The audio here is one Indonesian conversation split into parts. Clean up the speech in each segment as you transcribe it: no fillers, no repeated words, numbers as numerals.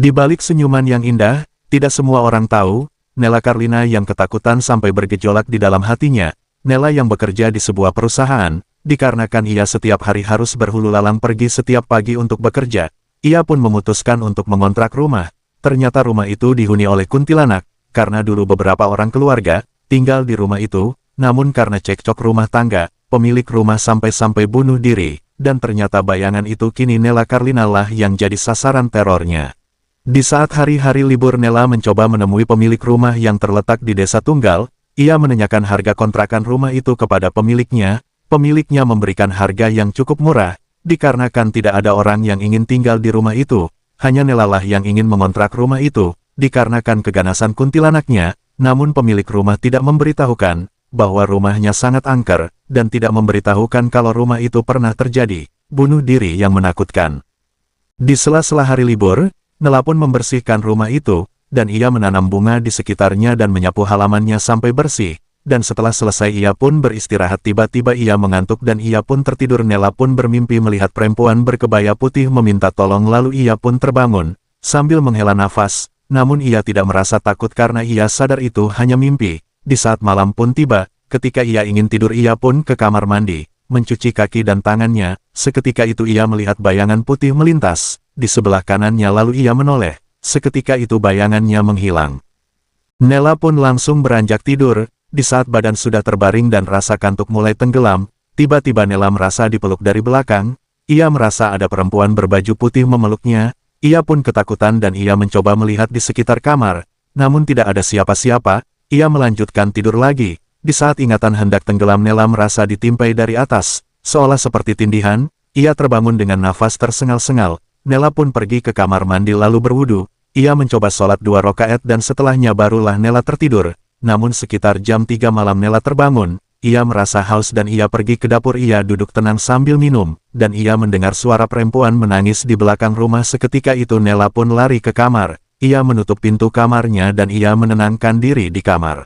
Di balik senyuman yang indah, tidak semua orang tahu, Nella Karlina yang ketakutan sampai bergejolak di dalam hatinya, Nella yang bekerja di sebuah perusahaan, dikarenakan ia setiap hari harus berhulu lalang pergi setiap pagi untuk bekerja, ia pun memutuskan untuk mengontrak rumah. Ternyata rumah itu dihuni oleh kuntilanak, karena dulu beberapa orang keluarga tinggal di rumah itu, namun karena cekcok rumah tangga, pemilik rumah sampai-sampai bunuh diri, dan ternyata bayangan itu kini Nella Karlina lah yang jadi sasaran terornya. Di saat hari-hari libur Nella mencoba menemui pemilik rumah yang terletak di desa Tunggal, ia menanyakan harga kontrakan rumah itu kepada pemiliknya. Pemiliknya memberikan harga yang cukup murah, dikarenakan tidak ada orang yang ingin tinggal di rumah itu, hanya Nella lah yang ingin mengontrak rumah itu, dikarenakan keganasan kuntilanaknya, namun pemilik rumah tidak memberitahukan bahwa rumahnya sangat angker, dan tidak memberitahukan kalau rumah itu pernah terjadi bunuh diri yang menakutkan. Di sela-sela hari libur, Nella pun membersihkan rumah itu, dan ia menanam bunga di sekitarnya dan menyapu halamannya sampai bersih. Dan setelah selesai ia pun beristirahat, tiba-tiba ia mengantuk dan ia pun tertidur. Nella pun bermimpi melihat perempuan berkebaya putih meminta tolong, lalu ia pun terbangun, sambil menghela nafas, namun ia tidak merasa takut karena ia sadar itu hanya mimpi. Di saat malam pun tiba, ketika ia ingin tidur ia pun ke kamar mandi, mencuci kaki dan tangannya, seketika itu ia melihat bayangan putih melintas di sebelah kanannya lalu ia menoleh, seketika itu bayangannya menghilang. Nella pun langsung beranjak tidur. Di saat badan sudah terbaring dan rasa kantuk mulai tenggelam, tiba-tiba Nella merasa dipeluk dari belakang, ia merasa ada perempuan berbaju putih memeluknya, ia pun ketakutan dan ia mencoba melihat di sekitar kamar, namun tidak ada siapa-siapa, ia melanjutkan tidur lagi. Di saat ingatan hendak tenggelam Nella merasa ditimpai dari atas, seolah seperti tindihan, ia terbangun dengan nafas tersengal-sengal, Nella pun pergi ke kamar mandi lalu berwudu, ia mencoba sholat 2 rakaat dan setelahnya barulah Nella tertidur. Namun sekitar jam 3 malam Nella terbangun, ia merasa haus dan ia pergi ke dapur. Ia duduk tenang sambil minum, dan ia mendengar suara perempuan menangis di belakang rumah. Seketika itu Nella pun lari ke kamar, ia menutup pintu kamarnya dan ia menenangkan diri di kamar.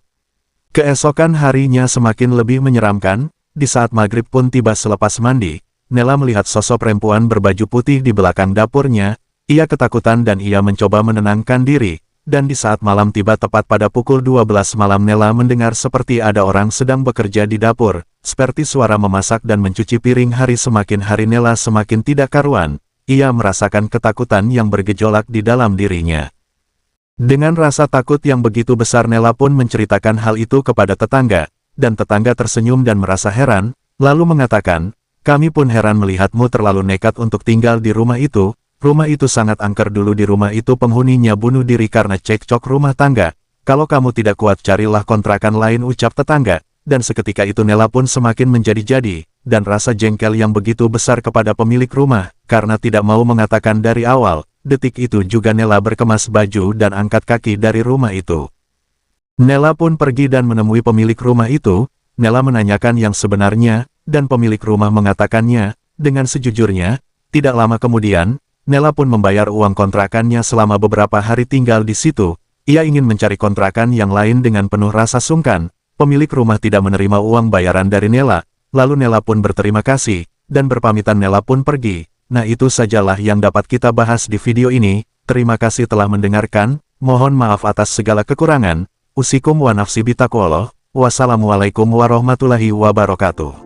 Keesokan harinya semakin lebih menyeramkan, di saat maghrib pun tiba selepas mandi, Nella melihat sosok perempuan berbaju putih di belakang dapurnya, ia ketakutan dan ia mencoba menenangkan diri. Dan di saat malam tiba tepat pada pukul 12 malam Nella mendengar seperti ada orang sedang bekerja di dapur, seperti suara memasak dan mencuci piring. Semakin hari Nella semakin tidak karuan, ia merasakan ketakutan yang bergejolak di dalam dirinya. Dengan rasa takut yang begitu besar Nella pun menceritakan hal itu kepada tetangga, dan tetangga tersenyum dan merasa heran, lalu mengatakan, "Kami pun heran melihatmu terlalu nekat untuk tinggal di rumah itu. Rumah itu sangat angker dulu, di rumah itu penghuninya bunuh diri karena cekcok rumah tangga. Kalau kamu tidak kuat carilah kontrakan lain," ucap tetangga. Dan seketika itu Nella pun semakin menjadi-jadi, dan rasa jengkel yang begitu besar kepada pemilik rumah, karena tidak mau mengatakan dari awal. Detik itu juga Nella berkemas baju dan angkat kaki dari rumah itu. Nella pun pergi dan menemui pemilik rumah itu. Nella menanyakan yang sebenarnya, dan pemilik rumah mengatakannya dengan sejujurnya. Tidak lama kemudian, Nella pun membayar uang kontrakannya selama beberapa hari tinggal di situ. Ia ingin mencari kontrakan yang lain dengan penuh rasa sungkan. Pemilik rumah tidak menerima uang bayaran dari Nella. Lalu Nella pun berterima kasih, dan berpamitan Nella pun pergi. Nah, itu sajalah yang dapat kita bahas di video ini. Terima kasih telah mendengarkan. Mohon maaf atas segala kekurangan. Usikum wa nafsi bitaqwallah. Wassalamualaikum warahmatullahi wabarakatuh.